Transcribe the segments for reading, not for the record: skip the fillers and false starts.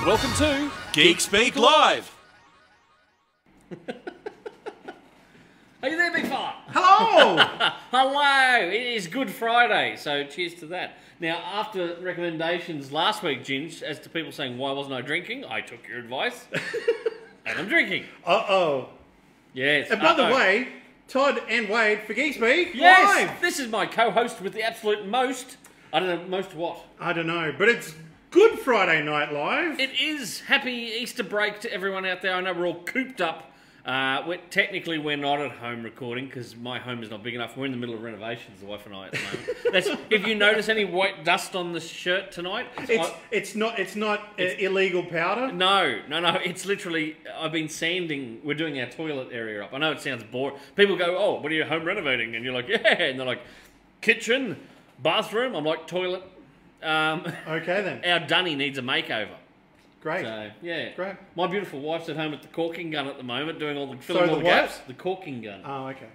Welcome to Geek Speak Live. Are you there, big fella? Hello! Hello! It is Good Friday, so cheers to that. Now, after recommendations last week, Ginge, as to people saying, why wasn't I drinking? I took your advice, and I'm drinking. Uh-oh. Yes. And by the way, Todd and Wade for Geek Speak yes, Live. this is my co-host with the absolute most. I don't know, most what? I don't know, but it's Good Friday Night Live. It is. Happy Easter break to everyone out there. I know we're all cooped up. Technically, we're not at home recording because my home is not big enough. We're in the middle of renovations, the wife and I, at the moment. If you notice any white dust on the shirt tonight, It's not illegal powder. No. It's literally, I've been sanding. We're doing our toilet area up. I know it sounds boring. People go, "Oh, what are you home renovating?" And you're like, "Yeah," and they're like, "Kitchen, bathroom." I'm like, "Toilet." Okay then. Our dunny needs a makeover. Great. So, yeah. Great. My beautiful wife's at home at the corking gun at the moment, doing all the filling all the gaps. The corking gun. Oh, okay.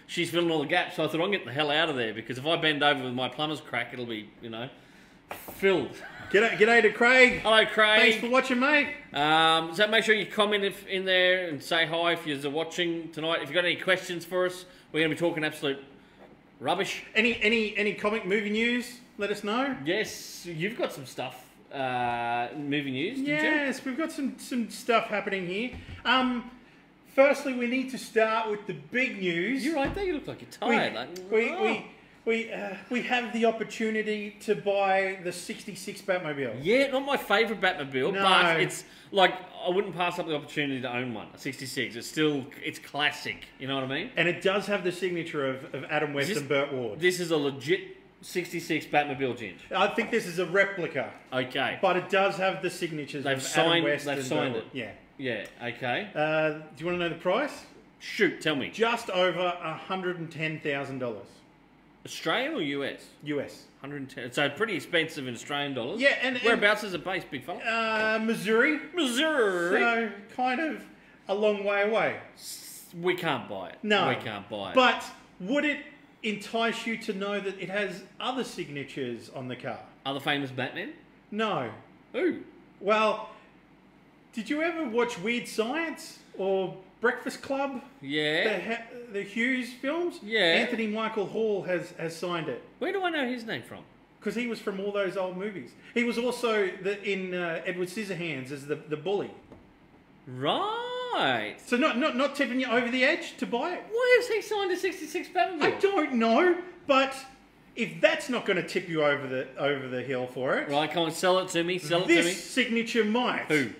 She's filling all the gaps, so I thought I'm getting the hell out of there because if I bend over with my plumber's crack, it'll be, filled. G'day to Craig. Hello, Craig. Thanks for watching, mate. So make sure you comment in there and say hi if you're watching tonight. If you've got any questions for us, we're going to be talking absolute rubbish. Any comic movie news? Let us know. Yes, you've got some stuff. Movie news, didn't you? Yes, we've got some stuff happening here. Firstly, we need to start with the big news. You're right there. You look like you're tired. We have the opportunity to buy the '66 Batmobile. Yeah, not my favourite Batmobile, No. but it's like I wouldn't pass up the opportunity to own one. A '66. It's classic. You know what I mean? And it does have the signature of Adam West and Burt Ward. This is a legit '66 Batmobile, Ginge. I think this is a replica. Okay. But it does have the signatures They've of signed. Adam West They've and signed Burt it. Ward. Yeah. Yeah. Okay. Do you want to know the price? Shoot. Tell me. Just over $110,000. Australian or US? US. 110. So pretty expensive in Australian dollars. Yeah, and whereabouts is it based, big fella? Missouri. Missouri. So kind of a long way away. We can't buy it. No. We can't buy it. But would it entice you to know that it has other signatures on the car? Other famous Batman? No. Ooh. Well, did you ever watch Weird Science or Breakfast Club? Yeah. The Hughes films? Yeah. Anthony Michael Hall has signed it. Where do I know his name from? Because he was from all those old movies. He was also in Edward Scissorhands as the bully. Right. So not tipping you over the edge to buy it? Why has he signed a '66 Batmobile? I don't know, but if that's not going to tip you over the hill for it, Right, come on, sell it to me. Sell it to me. this signature might. Who?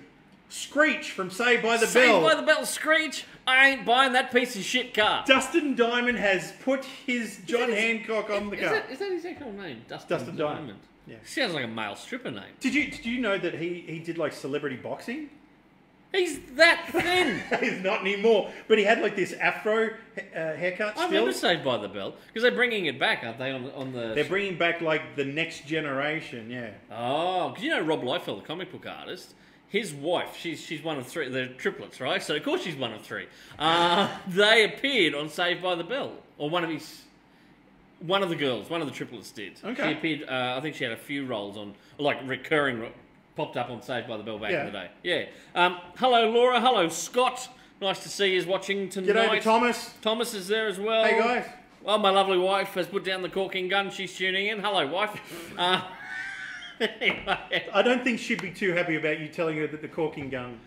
Screech from Saved by the Bell. Saved by the Bell, Screech. I ain't buying that piece of shit car. Dustin Diamond has put his John Hancock on the car. Is that his actual name? Dustin Diamond. Yeah. Sounds like a male stripper name. Did you know that he did like celebrity boxing? He's that thin. He's not anymore, but he had like this afro haircut. I remember Saved by the Bell because they're bringing it back, aren't they? On the. They're bringing back like the next generation. Yeah. Oh, because you know Rob Liefeld, the comic book artist. His wife, she's one of three. They're triplets, right? So of course she's one of three. They appeared on Saved by the Bell, or one of the girls, one of the triplets did. Okay. She appeared. I think she had a few roles on, like recurring, popped up on Saved by the Bell back in the day. Yeah. Hello, Laura. Hello, Scott. Nice to see you watching tonight. G'day to Thomas. Thomas is there as well. Hey guys. Well, my lovely wife has put down the corking gun. She's tuning in. Hello, wife. Anyway. I don't think she'd be too happy about you telling her that the corking gun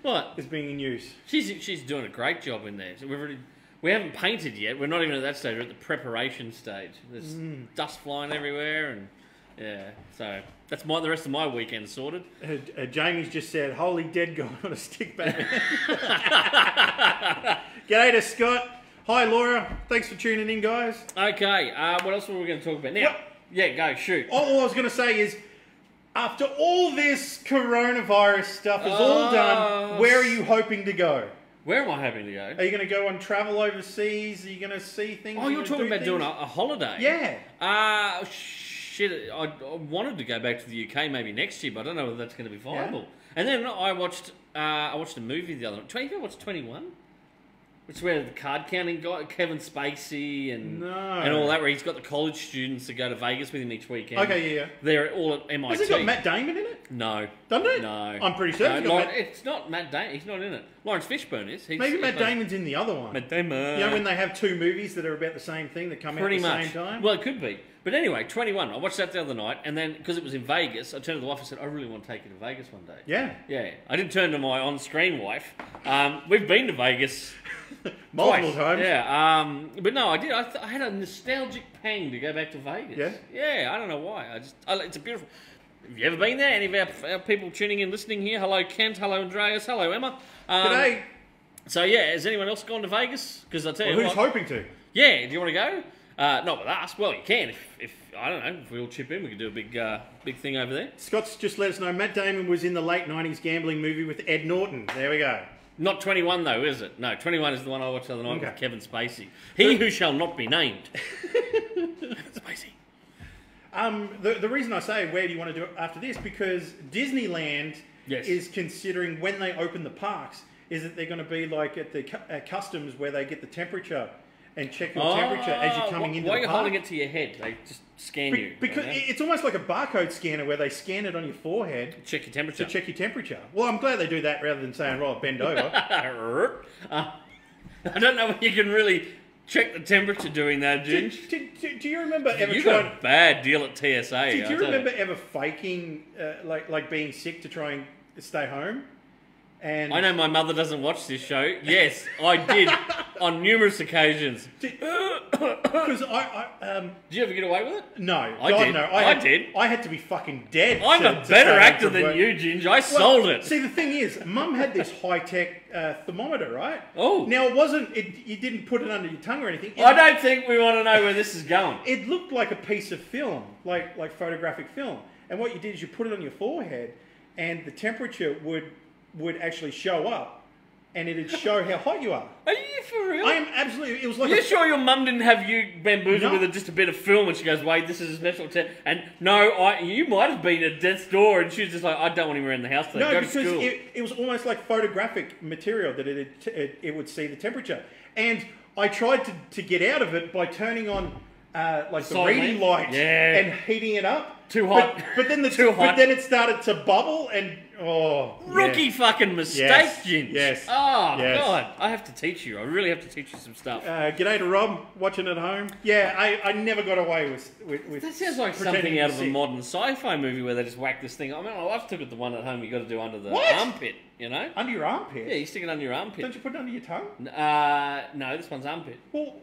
What? is being in use. She's doing a great job in there. So we haven't painted yet. We're not even at that stage. We're at the preparation stage. There's dust flying everywhere, and yeah. So that's the rest of my weekend sorted. Jamie's just said, "Holy dead guy on a stick, Batman." G'day to Scott. Hi, Laura. Thanks for tuning in, guys. Okay. What else were we going to talk about now? Yeah, go shoot. All I was going to say is, after all this coronavirus stuff is all done, where are you hoping to go? Where am I hoping to go? Are you going to go on travel overseas? Are you going to see things? Oh, you're talking about doing a holiday? Yeah. Shit. I wanted to go back to the UK maybe next year, but I don't know whether that's going to be viable. Yeah. And then I watched a movie the other night. Have you ever watched 21? It's where the card counting guy, Kevin Spacey, and No. and all that, where he's got the college students that go to Vegas with him each weekend. Okay, yeah. They're all at MIT. Has it got Matt Damon in it? No. Doesn't it? No. I'm pretty sure it's got Matt... It's not Matt Damon. He's not in it. Lawrence Fishburne is. Maybe Matt Damon's in the other one. Matt Damon. You know when they have two movies that are about the same thing that come out at the same time? Well, it could be. But anyway, 21. I watched that the other night, and then, because it was in Vegas, I turned to the wife and said, I really want to take you to Vegas one day. Yeah. Yeah. I didn't turn to my on-screen wife. We've been to Vegas Multiple twice. times. Yeah. But no, I did. I had a nostalgic pang to go back to Vegas. Yeah? Yeah, I don't know why. It's a beautiful... Have you ever been there? Any of our people tuning in, listening here? Hello, Kent. Hello, Andreas. Hello, Emma. G'day. So, yeah, has anyone else gone to Vegas? Because I tell you Who's what... hoping to? Yeah, do you want to go? Not with us. Well, you can. If I don't know, if we all chip in, we could do a big thing over there. Scott's just let us know Matt Damon was in the late 90s gambling movie with Ed Norton. There we go. Not 21 though, is it? No, 21 is the one I watched the other night Okay. with Kevin Spacey. He who shall not be named. Kevin Spacey. The reason I say where do you want to do it after this, because Disneyland Yes. is considering when they open the parks, is that they're going to be like at the customs where they get the temperature and check your temperature as you're coming into the park. Why are you holding it to your head? They just scan you. Because it's almost like a barcode scanner where they scan it on your forehead check your temperature. to check your temperature. Well, I'm glad they do that rather than saying, right, bend over. I don't know if you can really check the temperature doing that, Ginge. Do you remember ever You trying... got a bad deal at TSA. Do you remember ever faking, like being sick to try and stay home? And I know my mother doesn't watch this show. Yes, I did on numerous occasions. Because Did you ever get away with it? No, I God did. no. I did. I had to be fucking dead. I'm a better actor than you, Ginge. I sold it. See, the thing is, Mum had this high-tech thermometer, right? Oh. Now, it wasn't... you didn't put it under your tongue or anything. I don't think we want to know where this is going. It looked like a piece of film, like photographic film. And what you did is you put it on your forehead, and the temperature would actually show up, and it'd show how hot you are. Are you for real? I am absolutely... It was like Are you sure your mum didn't have you bamboozled No. with just a bit of film and she goes, wait, this is a special test? And no, you might have been at death's door and she was just like, I don't want him around the house today. No, Go because to school. it was almost like photographic material that it would see the temperature. And I tried to get out of it by turning on like the Side reading lamp? light Yeah. and heating it up. Too hot. But then Too hot. But then it started to bubble and Rookie yeah. fucking mistake, Yes. Ginge. Yes. Oh, Yes. God. I have to teach you. I really have to teach you some stuff. G'day to Rob, watching at home. Yeah, I never got away with That sounds like pretending something to out be of a sick. modern sci-fi movie where they just whack this thing. I mean, I've took it the one at home you got to do under the What? armpit, you know? Under your armpit? Yeah, you stick it under your armpit. Don't you put it under your tongue? No, this one's armpit. Well,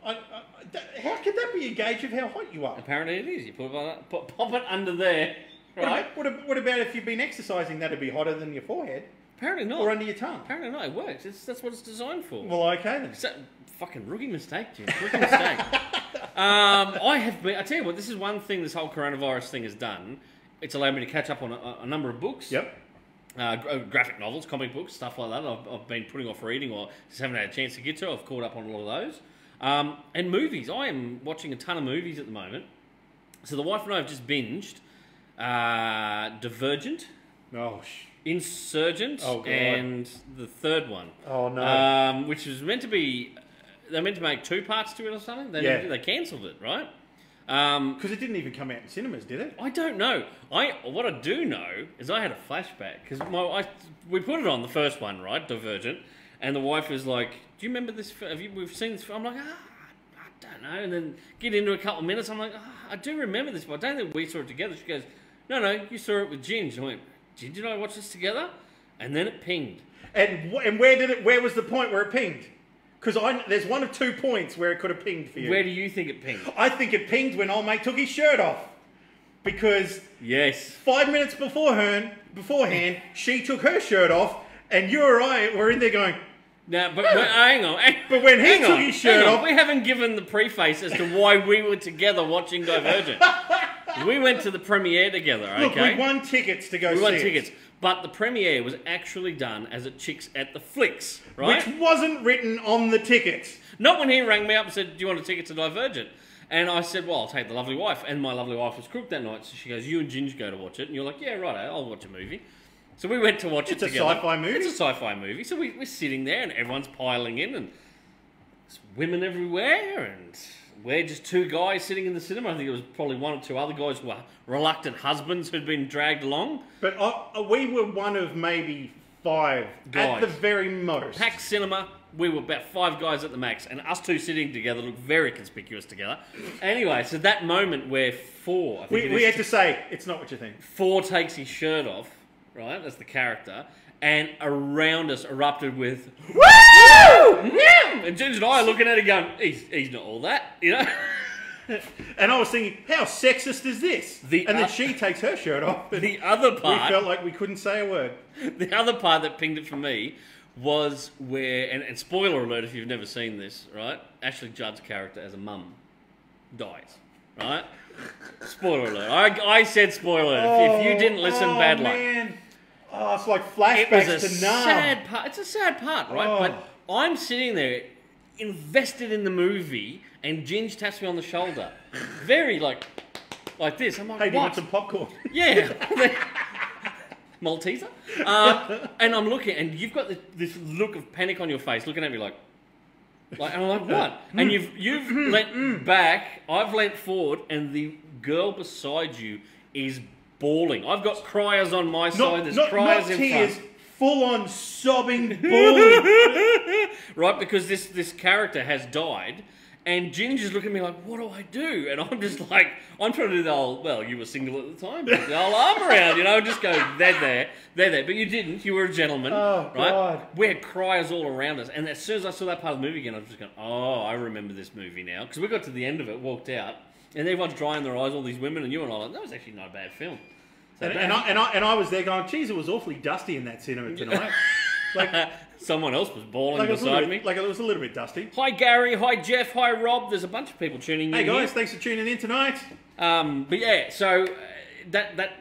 how could that be a gauge of how hot you are? Apparently it is. You pop it under there, right? What about if you've been exercising? That'd be hotter than your forehead Apparently not. or under your tongue. Apparently not. It works. That's what it's designed for. Well, okay then. So, fucking rookie mistake, Jim. Rookie mistake. I tell you what, this is one thing this whole coronavirus thing has done. It's allowed me to catch up on a number of books. Yep. Graphic novels, comic books, stuff like that. I've been putting off reading or just haven't had a chance to get to. I've caught up on a lot of those. And movies. I am watching a ton of movies at the moment. So the wife and I have just binged Divergent, Oh, Insurgent, Oh, God. and the third one. Oh, no. Which was meant to be... They meant to make 2 parts to it or something. They cancelled it, right? Because it didn't even come out in cinemas, did it? I don't know. What I do know is I had a flashback because we put it on the first one, right, Divergent, and the wife was like, "Do you remember this? We've seen this?" I'm like, I don't know. And then get into a couple of minutes, I'm like, I do remember this, but I don't think we saw it together. She goes, "No, you saw it with Ginge." I went, "Ginge and I watched this together," and then it pinged. And where was the point where it pinged? Because there's one of 2 points where it could have pinged for you. Where do you think it pinged? I think it pinged when old mate took his shirt off. Because Yes. 5 minutes beforehand, she took her shirt off, and you or I were in there going, Now, but hang on. But when he took his shirt off... we haven't given the preface as to why we were together watching Divergent. We went to the premiere together, okay? Look, we won tickets to go see We won it. tickets. But the premiere was actually done as at Chicks at the Flicks, right? Which wasn't written on the tickets. Not when he rang me up and said, "Do you want a ticket to Divergent?" And I said, "Well, I'll take the lovely wife." And my lovely wife was crook that night, so she goes, "You and Ginge go to watch it." And you're like, "Yeah, right, I'll watch a movie." So we went to watch it It's a together. sci-fi movie. It's a sci-fi movie. So we're sitting there and everyone's piling in and there's women everywhere and we're just two guys sitting in the cinema. I think it was probably one or two other guys who were reluctant husbands who'd been dragged along. But we were one of maybe 5 guys. at the very most. Packed cinema. We were about 5 guys at the max, and us two sitting together looked very conspicuous together. Anyway, so that moment where Four, we had to say, it's not what you think. Four takes his shirt off, right? That's the character. And around us erupted with, woo! And Ginger and I are looking at it going, he's not all that, you know? And I was thinking, how sexist is this? And then she takes her shirt off. And the other part... We felt like we couldn't say a word. The other part that pinged it for me was where, and spoiler alert if you've never seen this, right? Ashley Judd's character as a mum dies, right? Spoiler alert. I said spoiler alert. If you didn't listen, bad luck. Man. Oh, it's like flashbacks it was a to Numb. sad part. It's a sad part, right? Oh. But I'm sitting there invested in the movie and Ginge taps me on the shoulder. Very like this. I'm like, hey, do you want what? some popcorn? Yeah. Malteser? And I'm looking, and you've got this look of panic on your face, looking at me like and I'm like, what? And you've leant back, I've leant forward, and the girl beside you is bawling. I've got criers on my side, there's criers in tears, front. Full-on sobbing, bawling. Right, because this character has died, and Ginger's looking at me like, what do I do? And I'm just like, I'm trying to do the old, well, you were single at the time, put the old arm around, you know, just go, they're there. But you didn't, you were a gentleman, oh, right? God. We had criers all around us, and as soon as I saw that part of the movie again, I was just going, oh, I remember this movie now. Because we got to the end of it, walked out, and everyone's drying their eyes, all these women, and you and I were like, that was actually not a bad film. So and I was there going, geez, it was awfully dusty in that cinema tonight. Like someone else was bawling beside me. Like it was a little bit dusty. Hi Gary, hi Jeff, hi Rob. There's a bunch of people tuning in. Hey guys, here. thanks for tuning in tonight. But yeah, so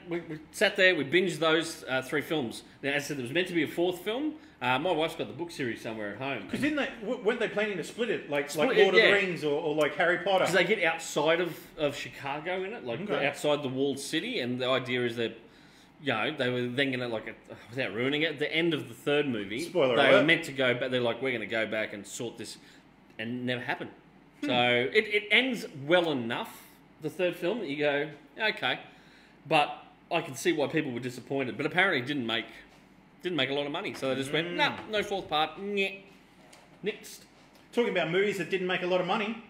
we sat there, we binged those 3 films. Now, as I said, there was meant to be a 4th film. My wife's got the book series somewhere at home. Because weren't they planning to split it, like Split Lord it, of the Rings or like Harry Potter? Because they get outside of Chicago in it, like outside the walled city, and the idea is that, you know, they were then going to, without ruining it, at the end of the 3rd movie, Spoiler they alert. were meant to go back, they're like, we're going to go back and sort this, and it never happened. So it ends well enough, the 3rd film, that you go, okay. But I can see why people were disappointed. But apparently it didn't make a lot of money. So they just went, no 4th part, nyeh. Next. Talking about movies that didn't make a lot of money,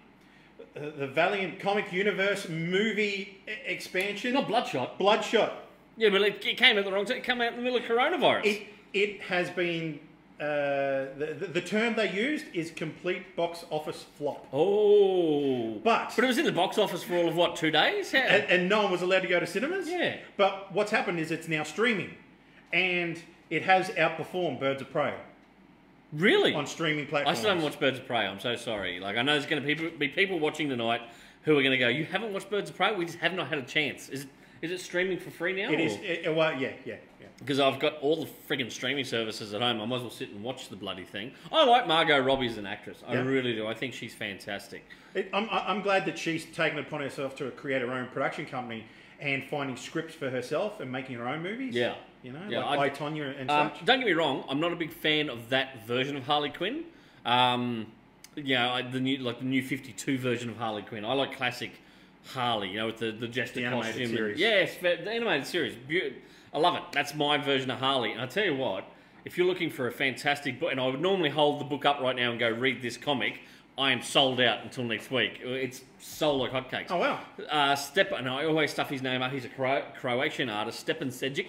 the Valiant Comic Universe movie expansion. Not Bloodshot. Bloodshot. Yeah, but it came at the wrong time. It came out in the middle of coronavirus. It has been, the term they used is complete box office flop. Oh. But it was in the box office for all of, what, 2 days? Yeah. And no one was allowed to go to cinemas? Yeah. But what's happened is it's now streaming. And it has outperformed Birds of Prey. Really? On streaming platforms. I still haven't watched Birds of Prey. I'm so sorry. Like, I know there's going to be people watching tonight who are going to go, you haven't watched Birds of Prey? We just have not had a chance. Is it streaming for free now? It is. Well, yeah. Because I've got all the friggin' streaming services at home. I might as well sit and watch the bloody thing. I like Margot Robbie as an actress. I really do. I think she's fantastic. I'm glad that she's taken it upon herself to create her own production company and finding scripts for herself and making her own movies. Yeah. You know, like I, Tonya and such. Don't get me wrong. I'm not a big fan of that version of Harley Quinn. The new 52 version of Harley Quinn. I like classic Harley, you know, with the jester the animated costume. Series. Yes, the animated series. I love it. That's my version of Harley. And I tell you what, if you're looking for a fantastic book, and I would normally hold the book up right now and go read this comic, I am sold out until next week. It's sold like hotcakes. Oh, wow. And I always stuff his name up. He's a Croatian artist, Stepan Stejic,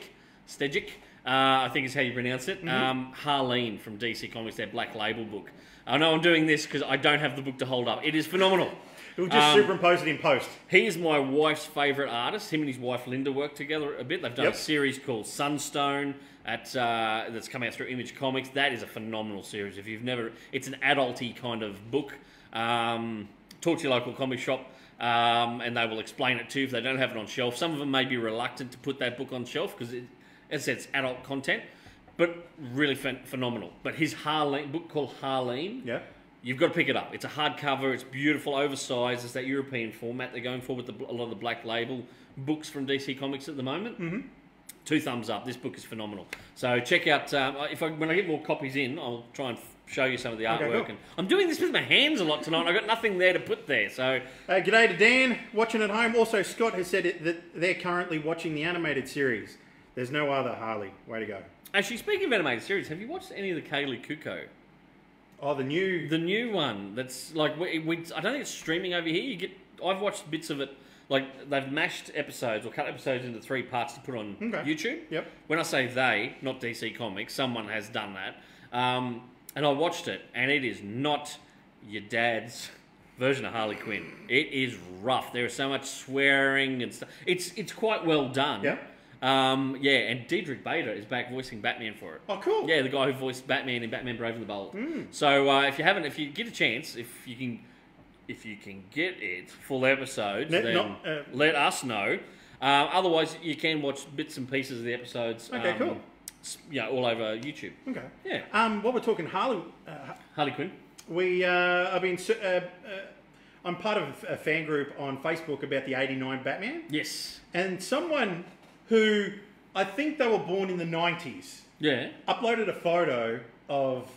I think is how you pronounce it. Harleen from DC Comics, their Black Label book. I know I'm doing this because I don't have the book to hold up. It is phenomenal. We'll just superimpose it in post. He is my wife's favourite artist. Him and his wife Linda work together a bit. They've done a series called Sunstone that's come out through Image Comics. That is a phenomenal series. If you've never, it's an adulty kind of book. Talk to your local comic shop, and they will explain it to you if they don't have it on shelf. Some of them may be reluctant to put that book on shelf because, as I said, it's adult content, but really phenomenal. But his book called Harleen. You've got to pick it up. It's a hardcover. It's beautiful, oversized. It's that European format they're going for with a lot of the Black Label books from DC Comics at the moment. 2 thumbs up. This book is phenomenal. So check out. When I get more copies in, I'll try and show you some of the artwork. cool. And I'm doing this with my hands a lot tonight. I've got nothing there to put there. So G'day to Dan, watching at home. Also, Scott has said that they're currently watching the animated series. There's no other Harley. Way to go. actually, speaking of animated series, have you watched any of the Kaylee Kuko? Oh, the new one. That's like I don't think it's streaming over here. I've watched bits of it. Like, they've mashed episodes or cut episodes into 3 parts to put on YouTube. Yep. When I say they, not DC Comics, someone has done that. And I watched it, and it is not your dad's version of Harley Quinn. It is rough. There is so much swearing and stuff. It's quite well done. Yeah. And Diedrich Bader is back voicing Batman for it. Oh, cool. Yeah, the guy who voiced Batman in Batman Brave and the Bold. So if you get a chance, if you can get it full episodes, then let us know. Otherwise, you can watch bits and pieces of the episodes. Okay, cool. Yeah, all over YouTube. Okay. Yeah. While we're talking Harley Quinn. I'm part of a fan group on Facebook about the '89 Batman. Yes. And someone who I think they were born in the '90s. Yeah. Uploaded a photo of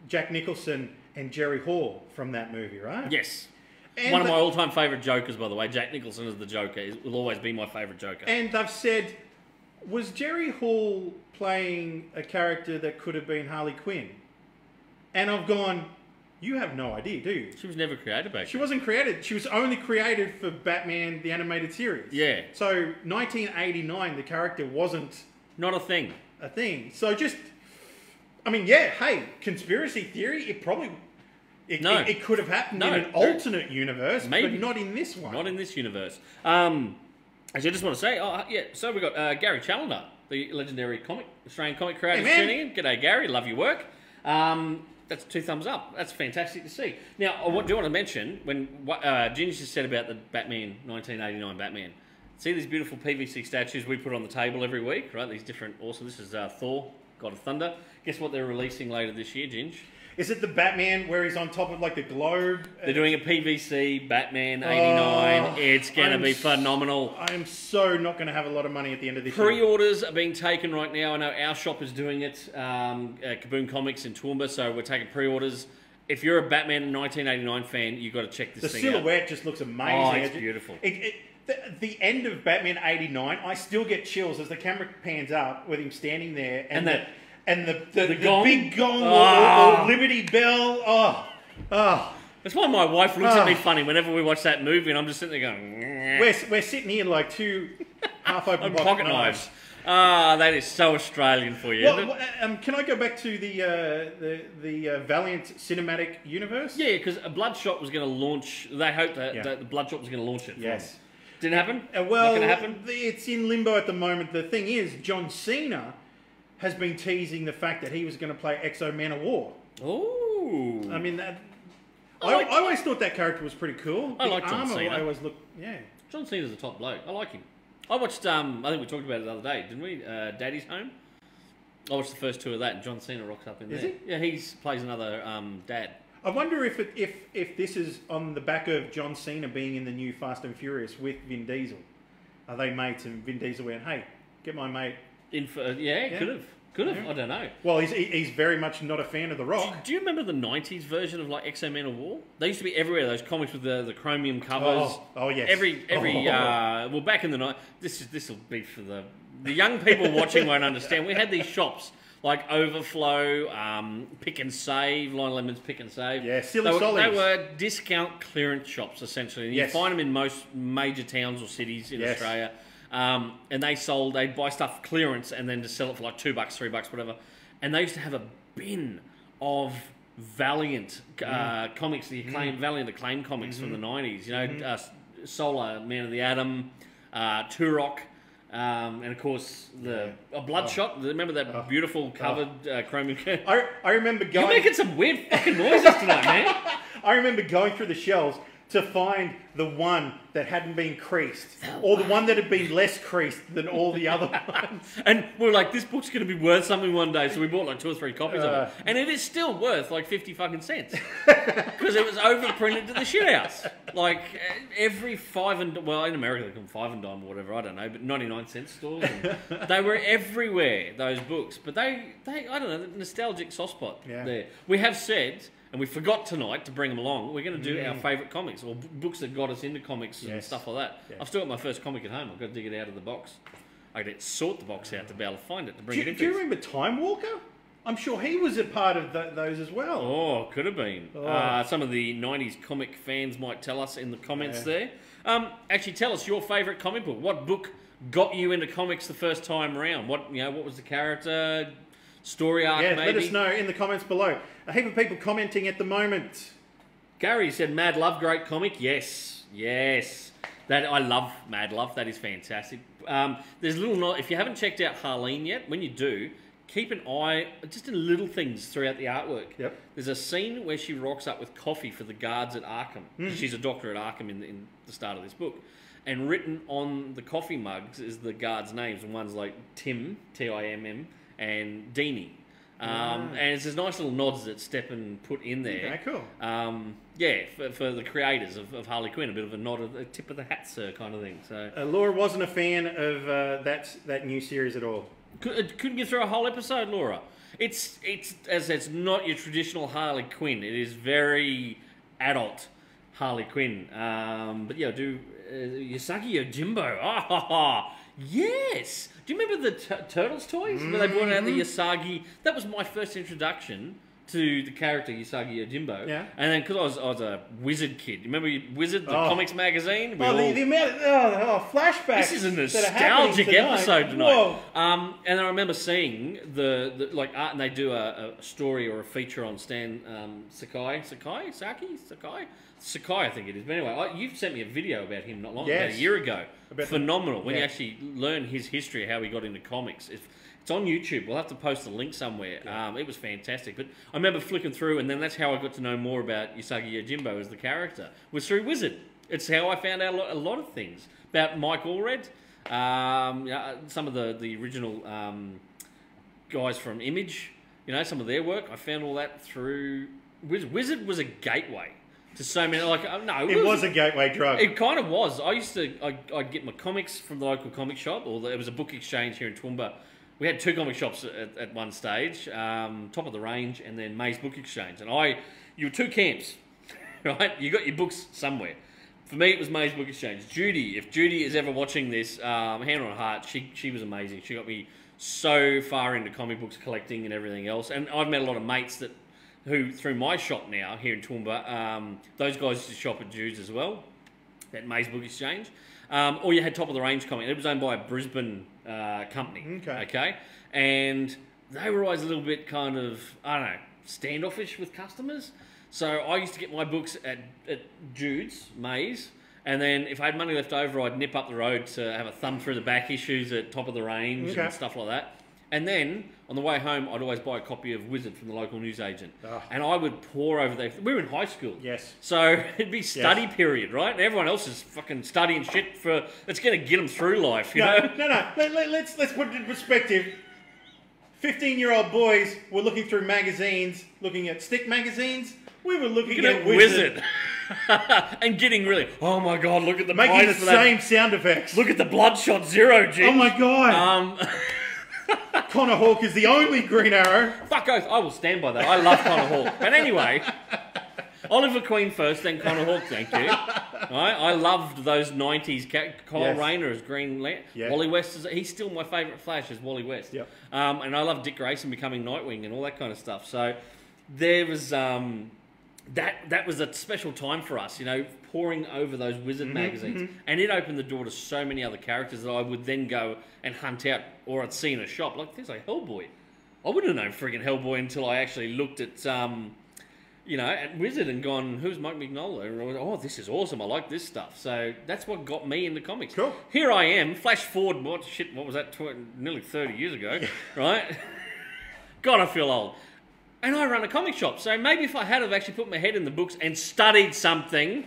Jack Nicholson and Jerry Hall from that movie, right? Yes. And one of my all-time favourite Jokers, by the way. Jack Nicholson is the Joker. He will always be my favourite Joker. And they've said, was Jerry Hall playing a character that could have been Harley Quinn? And I've gone, you have no idea, do you? She was never created back then. She wasn't created. She was only created for Batman, the animated series. Yeah. So, 1989, the character wasn't... Not a thing. A thing. So just... I mean, yeah, hey, conspiracy theory, it probably... It could have happened in an alternate universe, but not in this one. Not in this universe. Actually, I just want to say, so we've got Gary Chaloner, the legendary Australian comic creator, tuning in. G'day, Gary. Love your work. That's 2 thumbs up. That's fantastic to see. Now, what do you want to mention when Ginge just said about the Batman, 1989 Batman? See these beautiful PVC statues we put on the table every week, right? These different, awesome. This is Thor, God of Thunder. Guess what they're releasing later this year, Ginge? Is it the Batman where he's on top of like the globe? They're doing a PVC Batman 89. It's going to be phenomenal. I'm so not going to have a lot of money at the end of this year. Pre-orders are being taken right now. I know our shop is doing it, Kaboom Comics in Toowoomba, so we're taking pre-orders. If you're a Batman 1989 fan, you've got to check this thing out. The silhouette just looks amazing. Oh, it's beautiful. The end of Batman 89, I still get chills as the camera pans up with him standing there and the gong? big gong or Liberty Bell. That's why my wife looks at me funny whenever we watch that movie, and I'm just sitting there going... We're sitting here like 2 half-open pocket knives. That is so Australian for you. Well, can I go back to the Valiant cinematic universe? Yeah, because Bloodshot was going to launch... They hoped that the Bloodshot was going to launch it. Yes. Didn't happen? Well, not going to happen? It's in limbo at the moment. The thing is, John Cena has been teasing the fact that he was going to play Exo Man of War. Oh. I mean, I always thought that character was pretty cool. I like John Cena. I always look, John Cena's a top bloke. I like him. I watched, I think we talked about it the other day, didn't we? Daddy's Home. I watched the first 2 of that, and John Cena rocks up in there. Is he? Yeah, he plays another dad. I wonder if this is on the back of John Cena being in the new Fast and Furious with Vin Diesel. Are they mates? And Vin Diesel went, hey, get my mate. Could have. Could have. I don't know. Well, he's very much not a fan of The Rock. Do you remember the 90s version of like Exo Man of War? They used to be everywhere. Those comics with the chromium covers. Oh yes. Well, back in the night. This will be for the young people watching won't understand. We had these shops like Overflow, Pick and Save, Lionel Lemon's Pick and Save. Yeah, They were discount clearance shops essentially. And you find them in most major towns or cities in Australia. And they'd buy stuff clearance and then just sell it for like $2, $3, whatever. And they used to have a bin of Valiant comics, Valiant acclaim comics from the 90s. You know, Solar, Man of the Atom, Turok, and of course Bloodshot. Remember that beautiful covered chromium? I remember going... You're making some weird fucking noises tonight, man. I remember going through the shelves to find the one that hadn't been creased, or the one that had been less creased than all the other ones. And we're like, this book's going to be worth something one day, so we bought like 2 or 3 copies of it. And it is still worth like 50 fucking cents. Because it was overprinted to the shithouse. Like, every well, in America they call them 5 and dime or whatever, I don't know, but 99-cent stores. And they were everywhere, those books. But they I don't know, the nostalgic soft spot there. We have said... And we forgot tonight to bring them along. We're going to do our favourite comics or books that got us into comics and stuff like that. Yes. I've still got my first comic at home. I've got to dig it out of the box. I got to sort the box out to be able to find it to bring it in. Do you remember Time Walker? I'm sure he was a part of those as well. Oh, could have been. Some of the 90s comic fans might tell us in the comments there. Actually, tell us your favourite comic book. What book got you into comics the first time around? What was the character... story arc, maybe? Let us know in the comments below. A heap of people commenting at the moment. Gary said, Mad Love, great comic. Yes. That I love Mad Love. That is fantastic. There's a little... If you haven't checked out Harleen yet, when you do, keep an eye just in little things throughout the artwork. Yep. There's a scene where she rocks up with coffee for the guards at Arkham. She's a doctor at Arkham in the start of this book. And written on the coffee mugs is the guards' names. And one's like Tim, T-I-M-M, and Deanie. And it's these nice little nods that Steppen put in there. Okay, cool. For the creators of Harley Quinn, a bit of a nod, a tip of the hat, sir, kind of thing. So Laura wasn't a fan of that new series at all. Couldn't get through a whole episode, Laura. It's not your traditional Harley Quinn. It is very adult Harley Quinn. But yeah, Yasaki Yojimbo. Yes! Do you remember the Turtles toys? Where they brought out the Yasagi? That was my first introduction to the character Yasagi Yojimbo. Yeah. And then, because I was a Wizard kid. You remember Wizard, the comics magazine? The amount of flashbacks. This is a nostalgic episode tonight. Whoa. And I remember seeing the art, and they do a story or a feature on Stan Sakai, I think it is. But anyway, you sent me a video about him not long ago, about a year ago. Phenomenal. When you actually learn his history, how he got into comics. It's on YouTube. We'll have to post a link somewhere. It was fantastic. But I remember flicking through, and then that's how I got to know more about Yasagi Yojimbo as the character, was through Wizard. It's how I found out a lot of things. About Mike Allred, some of the original guys from Image, some of their work. I found all that through Wizard. Wizard was a gateway to so many, it was a gateway drug. It kind of was. I'd get my comics from the local comic shop, or there was a book exchange here in Toowoomba. We had 2 comic shops at one stage, Top of the Range and then May's Book Exchange. And you were 2 camps, right? You got your books somewhere. For me, it was May's Book Exchange. Judy, if Judy is ever watching this, hand on heart, she was amazing. She got me so far into comic books collecting and everything else. And I've met a lot of mates who, through my shop now here in Toowoomba, those guys used to shop at Jude's as well, at May's Book Exchange. Or you had Top of the Range comic. It was owned by a Brisbane company. Okay. And they were always a little bit kind of, standoffish with customers. So I used to get my books at Jude's, May's, and then if I had money left over, I'd nip up the road to have a thumb through the back issues at Top of the Range and stuff like that. And then, on the way home, I'd always buy a copy of Wizard from the local newsagent. And I would pore over there. We were in high school. Yes. So it'd be study period, right? And everyone else is fucking studying shit it's going to get them through life, you know? No. Let's put it in perspective. 15-year-old boys were looking through magazines, looking at stick magazines. We were looking at Wizard. And getting really, oh my God, look at the making the same sound effects. Look at the Bloodshot Zero, Jim. Oh my God. Connor Hawke is the only Green Arrow. Fuck oath, I will stand by that. I love Connor Hawke. But anyway, Oliver Queen first, then Connor Hawke, thank you. Right? I loved those 90s. Kyle Rayner as Green Lantern. Yeah. Wally West, he's still my favourite Flash as Wally West. Yep. And I love Dick Grayson becoming Nightwing and all that kind of stuff. So there was... That was a special time for us, poring over those Wizard magazines. And it opened the door to so many other characters that I would then go and hunt out, or I'd see in a shop, like things like Hellboy. I wouldn't have known friggin' Hellboy until I actually looked at, at Wizard and gone, who's Mike Mignola? And I went, oh, this is awesome, I like this stuff. So that's what got me into comics. Cool. Here I am, flash forward, what was that, nearly 30 years ago, right? God, I feel old. And I run a comic shop, so maybe if I had have actually put my head in the books and studied something,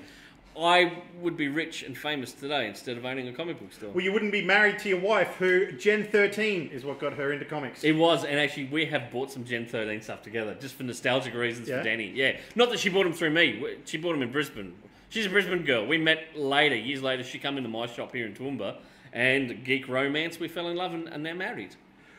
I would be rich and famous today instead of owning a comic book store. Well, you wouldn't be married to your wife, who Gen 13 is what got her into comics. It was, and actually we have bought some Gen 13 stuff together, just for nostalgic reasons for Danny. Yeah. Not that she bought them through me. She bought them in Brisbane. She's a Brisbane girl. We met years later. She came into my shop here in Toowoomba, and Geek Romance, we fell in love and now married.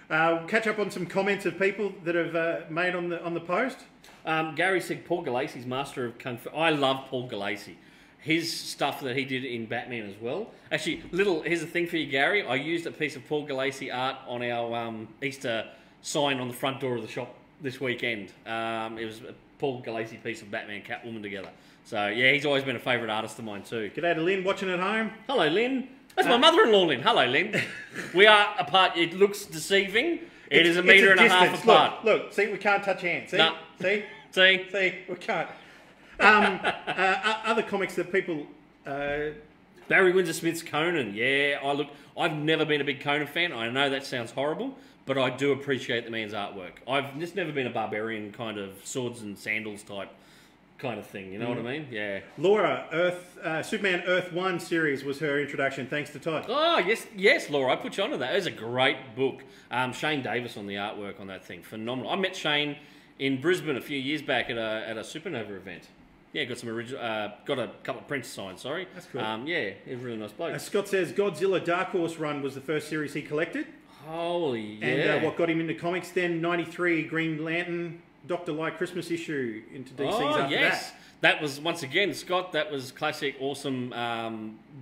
We'll catch up on some comments of people that have made on the post. Gary said Paul Galassy's Master of Kung Fu. I love Paul Galassi. His stuff that he did in Batman as well. Actually, here's the thing for you, Gary. I used a piece of Paul Galassi art on our Easter sign on the front door of the shop this weekend. It was a Paul Galassi piece of Batman, Catwoman together. So, yeah, he's always been a favourite artist of mine too. G'day to Lynn watching at home. Hello, Lynn. That's my mother-in-law, Lynn. Hello, Lynn. We are apart. It looks deceiving. It's a metre and a half apart. Look, see, we can't touch hands. See? No. See? See? See? We can't. Other comics that people... Barry Windsor Smith's Conan. Yeah, I've never been a big Conan fan. I know that sounds horrible, but I do appreciate the man's artwork. I've just never been a barbarian kind of swords and sandals type kind of thing. You know what I mean? Yeah. Laura, Superman Earth 1 series was her introduction, thanks to Todd. Oh, yes, Laura, I put you onto that. It was a great book. Shane Davis on the artwork on that thing. Phenomenal. I met Shane in Brisbane a few years back at a Supernova event. Yeah, got some original, got a couple of prints signed, sorry. That's cool. Yeah, he was a really nice bloke. Scott says Godzilla Dark Horse Run was the first series he collected. Holy yeah. And what got him into comics then, 93, Green Lantern, Dr. Light Christmas issue into DC's after that. That was, once again, Scott, that was classic, awesome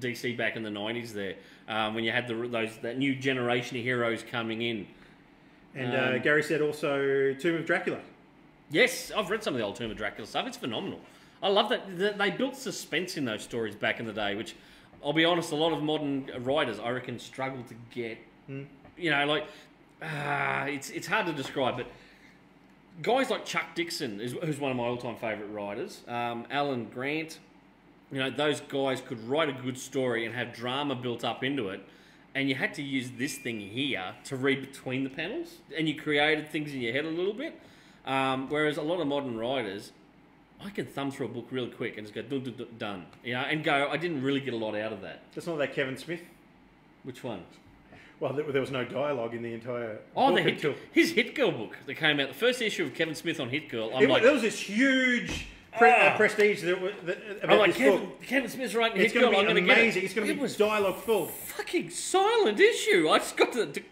DC back in the 90s there, when you had that new generation of heroes coming in. And Gary said also Tomb of Dracula. Yes, I've read some of the old Tomb of Dracula stuff. It's phenomenal. I love that. They built suspense in those stories back in the day, which, I'll be honest, a lot of modern writers, I reckon, struggle to get. You know, like, it's hard to describe, but guys like Chuck Dixon, who's one of my all-time favourite writers, Alan Grant, you know, those guys could write a good story and have drama built up into it, and you had to use this thing here to read between the panels, and you created things in your head a little bit, whereas a lot of modern writers, I can thumb through a book really quick and just go, done, you know, and go, I didn't really get a lot out of that. That's not that Kevin Smith? Which one? Well, there was no dialogue in the entire book. His Hit Girl book that came out, the first issue of Kevin Smith on Hit Girl. There was this huge prestige about this book. Kevin Smith's writing Hit Girl. It's going to be amazing. It's going to be dialogue full. Fucking silent issue. I just got to the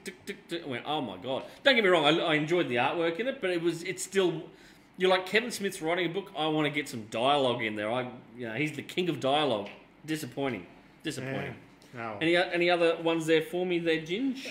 I went, oh my god. Don't get me wrong. I enjoyed the artwork in it, but it's still. You're like, Kevin Smith's writing a book. I want to get some dialogue in there. He's the king of dialogue. Disappointing. Yeah. No. Any other ones there for me there, Ginge?